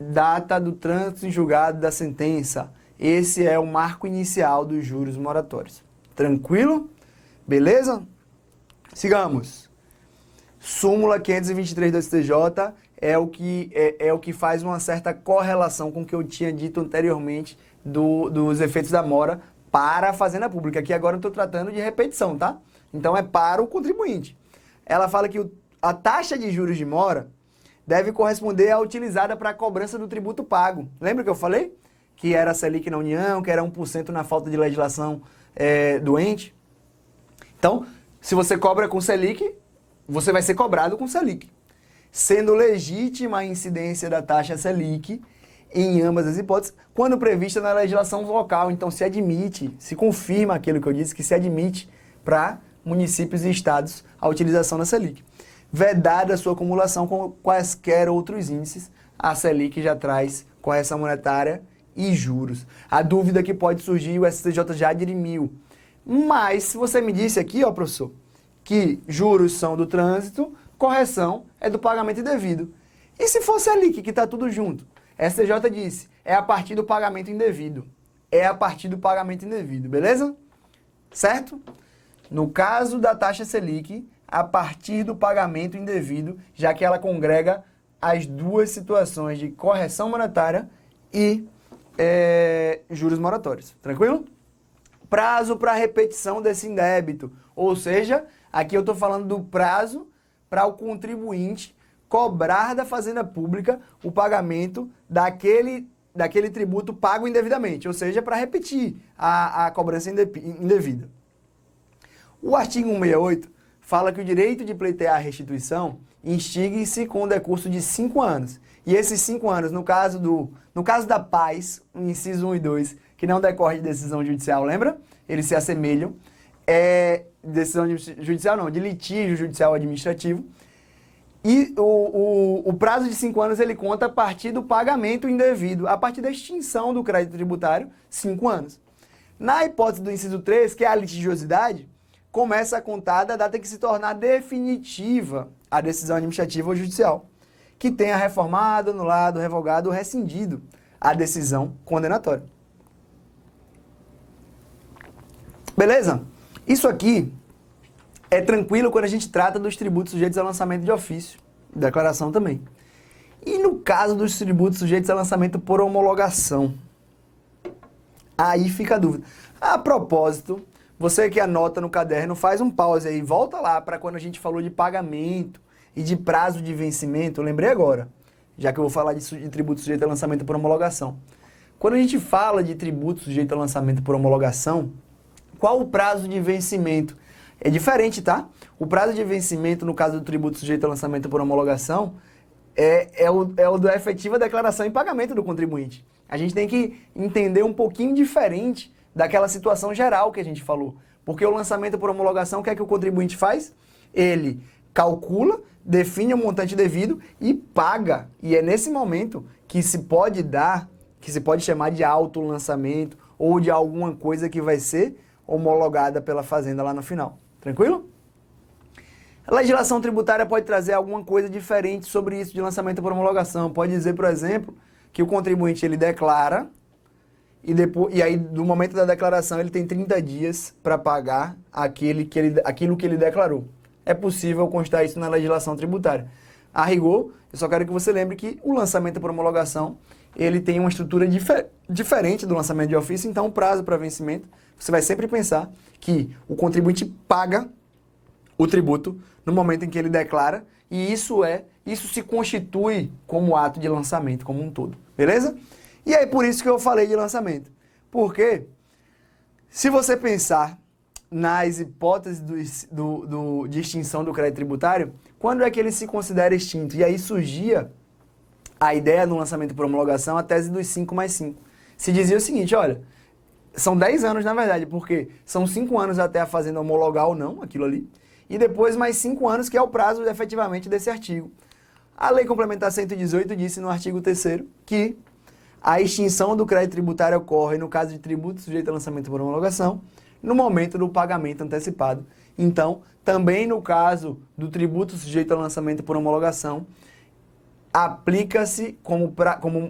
data do trânsito em julgado da sentença. Esse é o marco inicial dos juros moratórios. Tranquilo? Beleza? Sigamos. Súmula 523 do STJ é o que faz uma certa correlação com o que eu tinha dito anteriormente dos efeitos da mora para a Fazenda Pública. Aqui agora eu estou tratando de repetição, tá? Então é para o contribuinte. Ela fala que a taxa de juros de mora deve corresponder à utilizada para a cobrança do tributo pago. Lembra que eu falei? Que era a Selic na União, que era 1% na falta de legislação doente. Então, se você cobra com Selic, você vai ser cobrado com Selic. Sendo legítima a incidência da taxa Selic em ambas as hipóteses, quando prevista na legislação local. Então, se admite, se confirma aquilo que eu disse, que se admite para municípios e estados a utilização da Selic. Vedada a sua acumulação com quaisquer outros índices, a Selic já traz correção monetária e juros. A dúvida que pode surgir, o STJ já dirimiu. Mas, se você me disse aqui, ó, professor, que juros são do trânsito, correção é do pagamento indevido. E se for Selic, que está tudo junto? STJ disse, é a partir do pagamento indevido. É a partir do pagamento indevido, beleza? Certo? No caso da taxa Selic, a partir do pagamento indevido, já que ela congrega as duas situações de correção monetária e juros moratórios. Tranquilo? Prazo para repetição desse indébito. Ou seja, aqui eu estou falando do prazo para o contribuinte cobrar da Fazenda Pública o pagamento daquele tributo pago indevidamente. Ou seja, para repetir a cobrança indevida. O artigo 168 fala que o direito de pleitear a restituição instigue-se com o decurso de 5 anos. E esses 5 anos, no caso da paz, inciso 1 e 2, que não decorre de decisão judicial, lembra? Eles se assemelham. Decisão judicial não, de litígio judicial administrativo. E o prazo de 5 anos ele conta a partir do pagamento indevido, a partir da extinção do crédito tributário, 5 anos. Na hipótese do inciso 3, que é a litigiosidade, começa a contar da data que se tornar definitiva a decisão administrativa ou judicial, que tenha reformado, anulado, revogado ou rescindido a decisão condenatória. Beleza? Isso aqui é tranquilo quando a gente trata dos tributos sujeitos ao lançamento de ofício. Declaração também. E no caso dos tributos sujeitos a lançamento por homologação? Aí fica a dúvida. A propósito, você que anota no caderno, faz um pause aí, volta lá para quando a gente falou de pagamento e de prazo de vencimento, eu lembrei agora, já que eu vou falar de tributo sujeito a lançamento por homologação. Quando a gente fala de tributo sujeito a lançamento por homologação, qual o prazo de vencimento? É diferente, tá? O prazo de vencimento, no caso do tributo sujeito a lançamento por homologação, é o da efetiva declaração e pagamento do contribuinte. A gente tem que entender um pouquinho diferente daquela situação geral que a gente falou. Porque o lançamento por homologação, o que é que o contribuinte faz? Ele calcula, define o montante devido e paga. E é nesse momento que se pode dar, que se pode chamar de auto-lançamento ou de alguma coisa que vai ser homologada pela Fazenda lá no final. Tranquilo? A legislação tributária pode trazer alguma coisa diferente sobre isso de lançamento por homologação. Pode dizer, por exemplo, que o contribuinte ele declara e aí do momento da declaração ele tem 30 dias para pagar aquilo que ele declarou. É possível constar isso na legislação tributária. A rigor, eu só quero que você lembre que o lançamento por homologação ele tem uma estrutura diferente do lançamento de ofício, então o prazo para vencimento, você vai sempre pensar que o contribuinte paga o tributo no momento em que ele declara, e isso se constitui como ato de lançamento como um todo, beleza? E aí por isso que eu falei de lançamento, porque se você pensar nas hipóteses de extinção do crédito tributário, quando é que ele se considera extinto? E aí surgia a ideia do lançamento por homologação, a tese dos 5+5. Se dizia o seguinte, olha, são 10 anos na verdade, porque são 5 anos até a Fazenda homologar ou não aquilo ali, e depois mais 5 anos, que é o prazo efetivamente desse artigo. A Lei Complementar 118 disse no artigo 3º que a extinção do crédito tributário ocorre no caso de tributo sujeito a lançamento por homologação, no momento do pagamento antecipado. Então, também no caso do tributo sujeito a lançamento por homologação, aplica-se como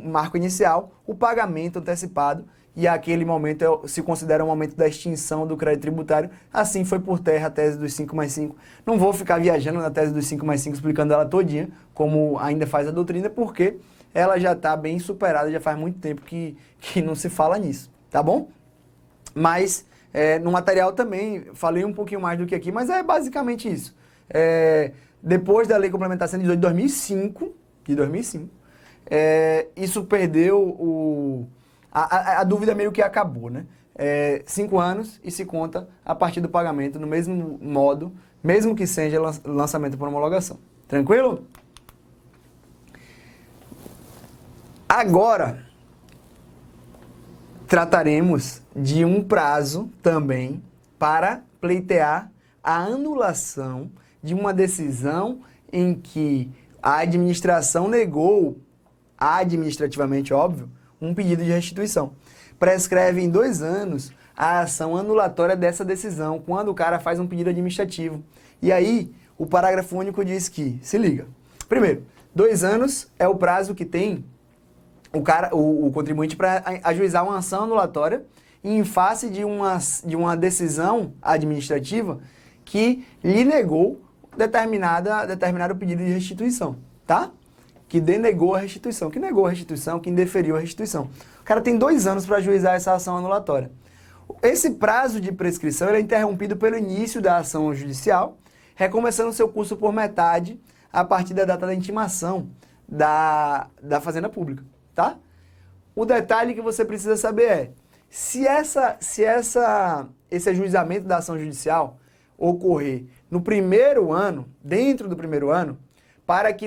marco inicial o pagamento antecipado, e aquele momento se considera o momento da extinção do crédito tributário. Assim foi por terra a tese dos 5+5. Não vou ficar viajando na tese dos 5+5, explicando ela todinha, como ainda faz a doutrina, porque ela já está bem superada, já faz muito tempo que não se fala nisso, tá bom? Mas no material também falei um pouquinho mais do que aqui, mas é basicamente isso. Depois da Lei Complementar 118 de 2005, isso perdeu a dúvida meio que acabou, né? 5 anos e se conta a partir do pagamento no mesmo modo, mesmo que seja lançamento por homologação. Tranquilo? Agora, trataremos de um prazo também para pleitear a anulação de uma decisão em que a administração negou, administrativamente óbvio, um pedido de restituição. Prescreve em 2 anos a ação anulatória dessa decisão, quando o cara faz um pedido administrativo. E aí, o parágrafo único diz que, se liga, primeiro, 2 anos é o prazo que tem o contribuinte para ajuizar uma ação anulatória em face de uma decisão administrativa que lhe negou determinado pedido de restituição, tá? Que denegou a restituição, que negou a restituição, que indeferiu a restituição. O cara tem 2 anos para ajuizar essa ação anulatória. Esse prazo de prescrição é interrompido pelo início da ação judicial, recomeçando seu curso por metade a partir da data da intimação da Fazenda Pública, tá? O detalhe que você precisa saber é, se esse ajuizamento da ação judicial ocorrer no primeiro ano, dentro do primeiro ano, para que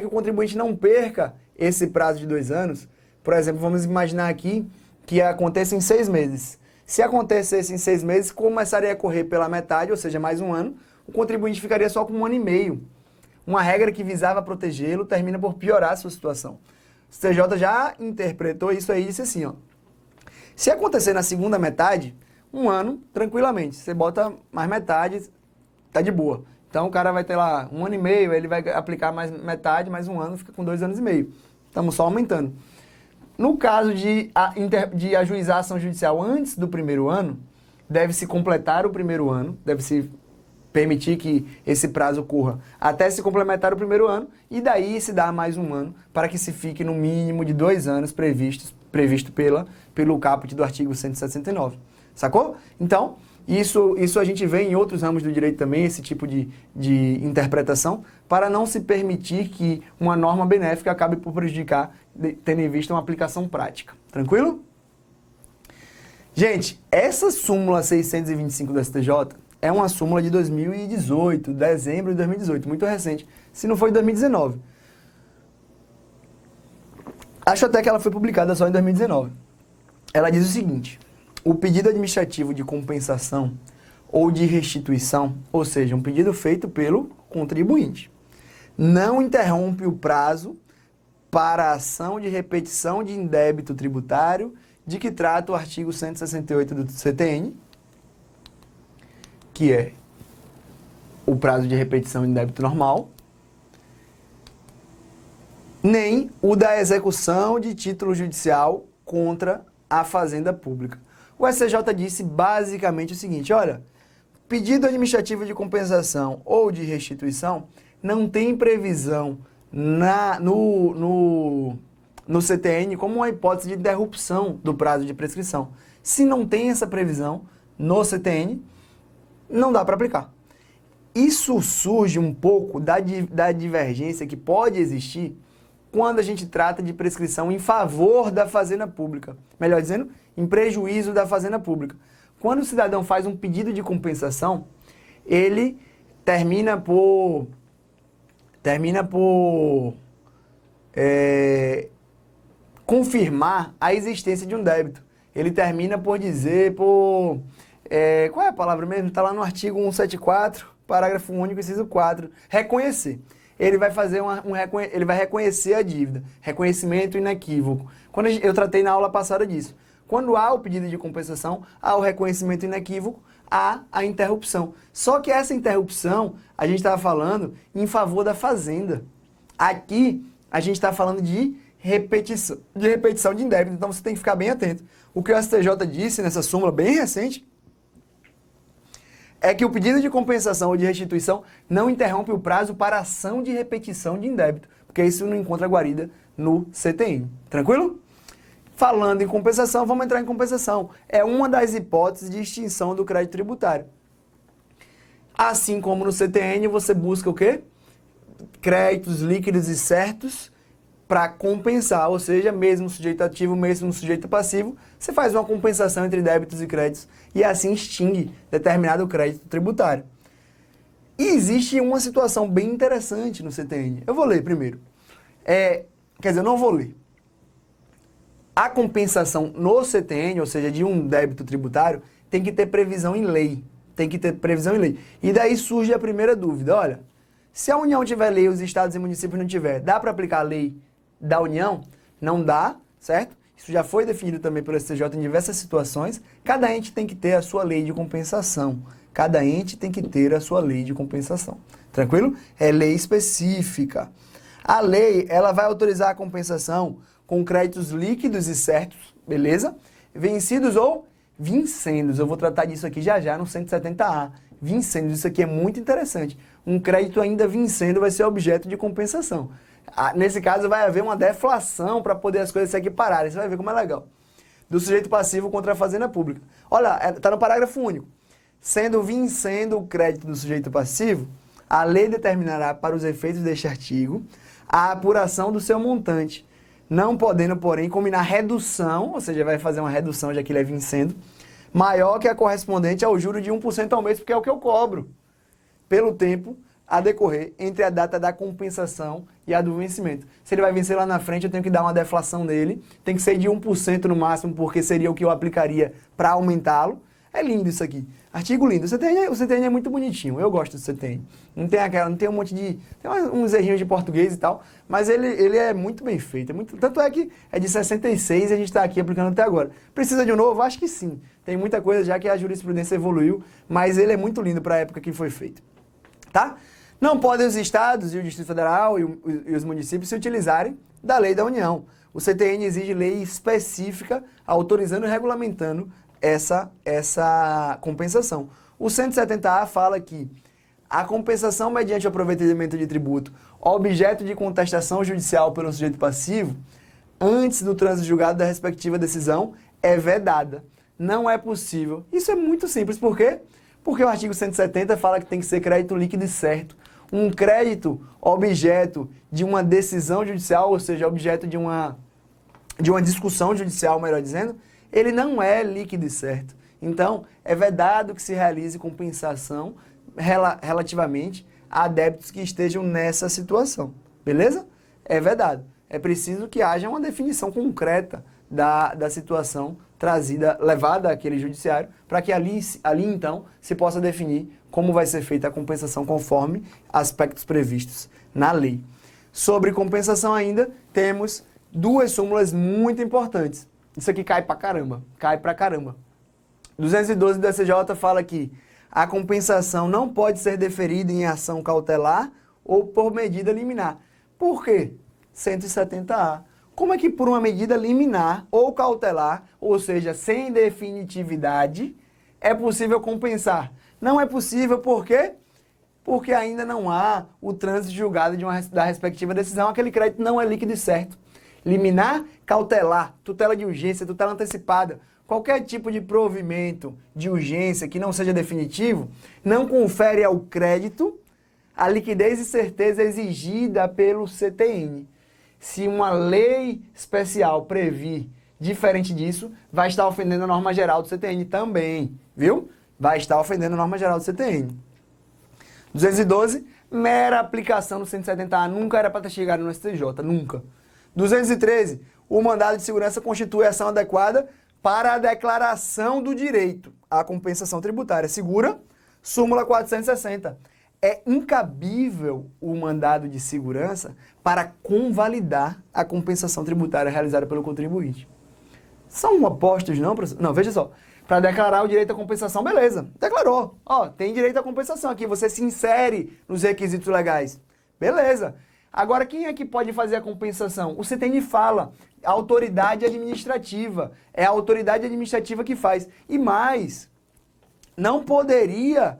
o contribuinte não perca esse prazo de 2 anos, por exemplo, vamos imaginar aqui que aconteça em 6 meses. Se acontecesse em 6 meses, começaria a correr pela metade, ou seja, mais 1 ano, o contribuinte ficaria só com 1 ano e meio. Uma regra que visava protegê-lo termina por piorar a sua situação. O CJ já interpretou isso aí e disse assim, ó, se acontecer na segunda metade, 1 ano, tranquilamente, você bota mais metade, tá de boa. Então o cara vai ter lá 1 ano e meio, ele vai aplicar mais metade, mais 1 ano, fica com 2 anos e meio. Estamos só aumentando. No caso de ajuizar a ação judicial antes do primeiro ano, deve-se completar o primeiro ano, deve-se permitir que esse prazo ocorra até se complementar o primeiro ano e daí se dar mais um ano para que se fique no mínimo de 2 anos previsto pelo caput do artigo 169. Sacou? Então, isso a gente vê em outros ramos do direito também, esse tipo de interpretação, para não se permitir que uma norma benéfica acabe por prejudicar, tendo em vista uma aplicação prática. Tranquilo? Gente, essa súmula 625 do STJ é uma súmula de 2018, dezembro de 2018, muito recente, se não foi 2019. Acho até que ela foi publicada só em 2019. Ela diz o seguinte: o pedido administrativo de compensação ou de restituição, ou seja, um pedido feito pelo contribuinte, não interrompe o prazo para a ação de repetição de indébito tributário de que trata o artigo 168 do CTN, que é o prazo de repetição de indébito normal, nem o da execução de título judicial contra a fazenda pública. O STJ disse basicamente o seguinte: olha, pedido administrativo de compensação ou de restituição não tem previsão no CTN como uma hipótese de interrupção do prazo de prescrição. Se não tem essa previsão no CTN, não dá para aplicar. Isso surge um pouco da divergência que pode existir quando a gente trata de prescrição em favor da fazenda pública. Melhor dizendo, em prejuízo da fazenda pública. Quando o cidadão faz um pedido de compensação, ele termina por confirmar a existência de um débito. Ele termina por dizer, qual é a palavra mesmo? Está lá no artigo 174, parágrafo único, inciso 4, reconhecer. Ele vai fazer ele vai reconhecer a dívida, reconhecimento inequívoco. Quando eu tratei na aula passada disso. Quando há o pedido de compensação, há o reconhecimento inequívoco, há a interrupção. Só que essa interrupção, a gente estava falando em favor da fazenda. Aqui, a gente está falando de repetição de indébito, então você tem que ficar bem atento. O que o STJ disse nessa súmula bem recente é que o pedido de compensação ou de restituição não interrompe o prazo para ação de repetição de indébito, porque isso não encontra guarida no CTN. Tranquilo? Falando em compensação, vamos entrar em compensação. É uma das hipóteses de extinção do crédito tributário. Assim como no CTN, você busca o quê? Créditos líquidos e certos para compensar, ou seja, mesmo sujeito ativo, mesmo sujeito passivo, você faz uma compensação entre débitos e créditos e assim extingue determinado crédito tributário. E existe uma situação bem interessante no CTN. Eu vou ler primeiro. Quer dizer, eu não vou ler. A compensação no CTN, ou seja, de um débito tributário, tem que ter previsão em lei. Tem que ter previsão em lei. E daí surge a primeira dúvida. Olha, se a União tiver lei e os estados e municípios não tiver, dá para aplicar a lei da União? Não dá, certo? Isso já foi definido também pelo STJ em diversas situações. Cada ente tem que ter a sua lei de compensação. Cada ente tem que ter a sua lei de compensação. Tranquilo? É lei específica. A lei, ela vai autorizar a compensação com créditos líquidos e certos, beleza? Vencidos ou vincendos. Eu vou tratar disso aqui já já no 170A. Vincendos, isso aqui é muito interessante. Um crédito ainda vencendo vai ser objeto de compensação. Nesse caso vai haver uma deflação para poder as coisas se equipararem. Você vai ver como é legal. Do sujeito passivo contra a fazenda pública. Olha, está no parágrafo único. Sendo vencendo o crédito do sujeito passivo, a lei determinará para os efeitos deste artigo a apuração do seu montante, não podendo, porém, combinar redução, ou seja, vai fazer uma redução, já que ele é vencendo, maior que a correspondente ao juro de 1% ao mês, porque é o que eu cobro, pelo tempo a decorrer entre a data da compensação e a do vencimento. Se ele vai vencer lá na frente, eu tenho que dar uma deflação nele, tem que ser de 1% no máximo, porque seria o que eu aplicaria para aumentá-lo. É lindo isso aqui. Artigo lindo. O CTN é muito bonitinho. Eu gosto do CTN. Não tem um monte de... Tem uns errinhos de português e tal, mas ele é muito bem feito. Tanto é que é de 66 e a gente está aqui aplicando até agora. Precisa de um novo? Acho que sim. Tem muita coisa já que a jurisprudência evoluiu, mas ele é muito lindo para a época que foi feito. Tá? Não podem os estados e o Distrito Federal e os municípios se utilizarem da lei da União. O CTN exige lei específica autorizando e regulamentando essa compensação. O 170A fala que a compensação mediante o aproveitamento de tributo, objeto de contestação judicial pelo sujeito passivo, antes do trânsito julgado da respectiva decisão, é vedada. Não é possível. Isso é muito simples. Por quê? Porque o artigo 170 fala que tem que ser crédito líquido e certo. Um crédito objeto de uma decisão judicial, ou seja, objeto de uma discussão judicial, melhor dizendo, ele não é líquido e certo. Então, é vedado que se realize compensação relativamente a débitos que estejam nessa situação. Beleza? É vedado. É preciso que haja uma definição concreta da situação levada àquele judiciário, para que ali então se possa definir como vai ser feita a compensação conforme aspectos previstos na lei. Sobre compensação ainda, temos duas súmulas muito importantes. Isso aqui cai pra caramba, 212 do STJ fala que a compensação não pode ser deferida em ação cautelar ou por medida liminar. Por quê? 170A. Como é que por uma medida liminar ou cautelar, ou seja, sem definitividade, é possível compensar? Não é possível, por quê? Porque ainda não há o trânsito julgado da respectiva decisão, aquele crédito não é líquido e certo. Liminar, cautelar, tutela de urgência, tutela antecipada, qualquer tipo de provimento de urgência que não seja definitivo, não confere ao crédito a liquidez e certeza exigida pelo CTN. Se uma lei especial previr diferente disso, vai estar ofendendo a norma geral do CTN também, viu? Vai estar ofendendo a norma geral do CTN. 212, mera aplicação do 170A, nunca era para ter chegado no STJ, nunca. 213, o mandado de segurança constitui ação adequada para a declaração do direito à compensação tributária. Segura, súmula 460. É incabível o mandado de segurança para convalidar a compensação tributária realizada pelo contribuinte. São opostos, não, professor? Não, veja só. Para declarar o direito à compensação, beleza. Declarou. Ó, tem direito à compensação aqui. Você se insere nos requisitos legais. Beleza. Agora, quem é que pode fazer a compensação? O CTN fala, a autoridade administrativa. É a autoridade administrativa que faz. E mais, não poderia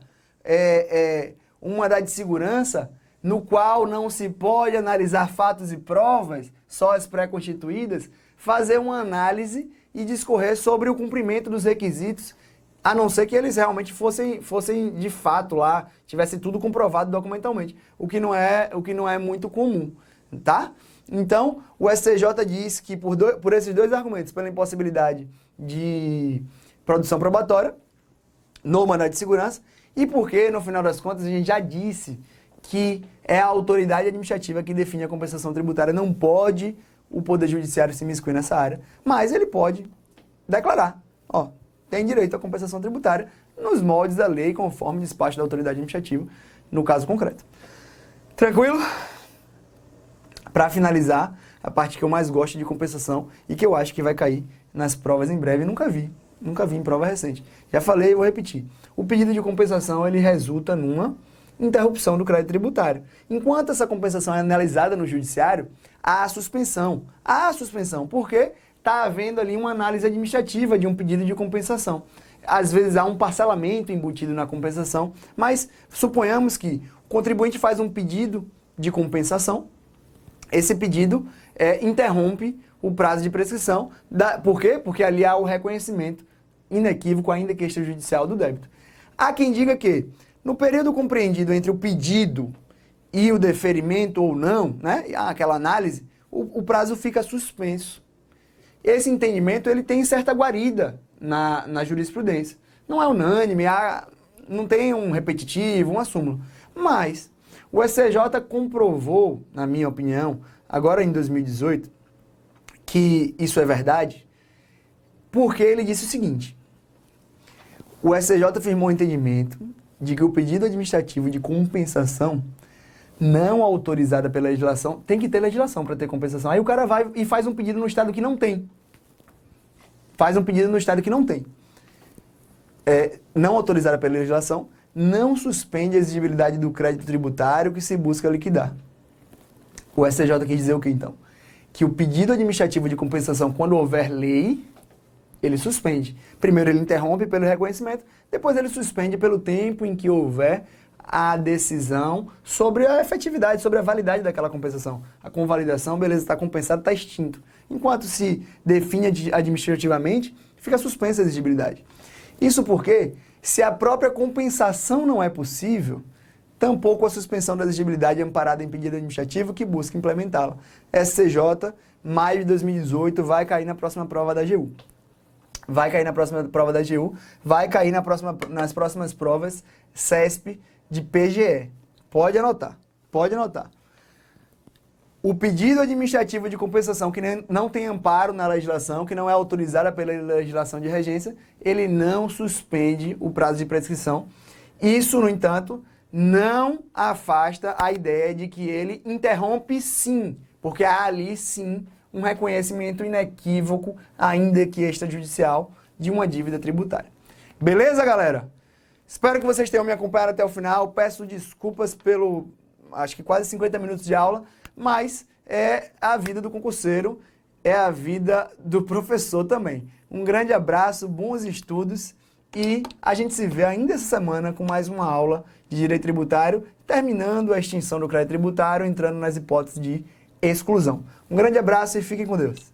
um mandado de segurança no qual não se pode analisar fatos e provas, só as pré-constituídas, fazer uma análise e discorrer sobre o cumprimento dos requisitos, a não ser que eles realmente fossem de fato lá, tivesse tudo comprovado documentalmente, o que não é muito comum, tá? Então, o STJ diz que por esses dois argumentos, pela impossibilidade de produção probatória no mandado de segurança, e porque, no final das contas, a gente já disse que é a autoridade administrativa que define a compensação tributária, não pode o Poder Judiciário se imiscuir nessa área, mas ele pode declarar, ó, tem direito à compensação tributária nos moldes da lei, conforme despacho da autoridade administrativa, no caso concreto. Tranquilo? Para finalizar, a parte que eu mais gosto de compensação e que eu acho que vai cair nas provas em breve, nunca vi em prova recente. Já falei e vou repetir. O pedido de compensação, ele resulta numa interrupção do crédito tributário. Enquanto essa compensação é analisada no judiciário, há a suspensão. Há a suspensão porque está havendo ali uma análise administrativa de um pedido de compensação. Às vezes há um parcelamento embutido na compensação, mas suponhamos que o contribuinte faz um pedido de compensação, esse pedido interrompe o prazo de prescrição. Por quê? Porque ali há o reconhecimento inequívoco, ainda que extrajudicial, do débito. Há quem diga que, no período compreendido entre o pedido e o deferimento ou não, né, aquela análise, o prazo fica suspenso. Esse entendimento ele tem certa guarida na jurisprudência. Não é unânime, não tem um repetitivo, uma súmula. Mas o STJ comprovou, na minha opinião, agora em 2018, que isso é verdade, porque ele disse o seguinte: o STJ firmou o entendimento de que o pedido administrativo de compensação não autorizada pela legislação, tem que ter legislação para ter compensação. Aí o cara vai e faz um pedido no estado que não tem. Não autorizada pela legislação, não suspende a exigibilidade do crédito tributário que se busca liquidar. O STJ quis dizer o que então? Que o pedido administrativo de compensação, quando houver lei, ele suspende. Primeiro ele interrompe pelo reconhecimento, depois ele suspende pelo tempo em que houver a decisão sobre a efetividade, sobre a validade daquela compensação. A convalidação, beleza, está compensado, está extinto. Enquanto se define administrativamente, fica suspensa a exigibilidade. Isso porque, se a própria compensação não é possível, tampouco a suspensão da exigibilidade é amparada em pedido administrativo que busca implementá-la. SCJ, maio de 2018, vai cair na próxima prova da AGU. Vai cair na próxima prova da AGU, vai cair nas próximas provas CESP de PGE. Pode anotar, pode anotar. O pedido administrativo de compensação que não tem amparo na legislação, que não é autorizada pela legislação de regência, ele não suspende o prazo de prescrição. Isso, no entanto, não afasta a ideia de que ele interrompe sim, porque há ali sim um reconhecimento inequívoco, ainda que extrajudicial, de uma dívida tributária. Beleza, galera? Espero que vocês tenham me acompanhado até o final. Peço desculpas pelo, acho que quase 50 minutos de aula, mas é a vida do concurseiro, é a vida do professor também. Um grande abraço, bons estudos e a gente se vê ainda essa semana com mais uma aula de Direito Tributário, terminando a extinção do crédito tributário, entrando nas hipóteses de exclusão. Um grande abraço e fiquem com Deus.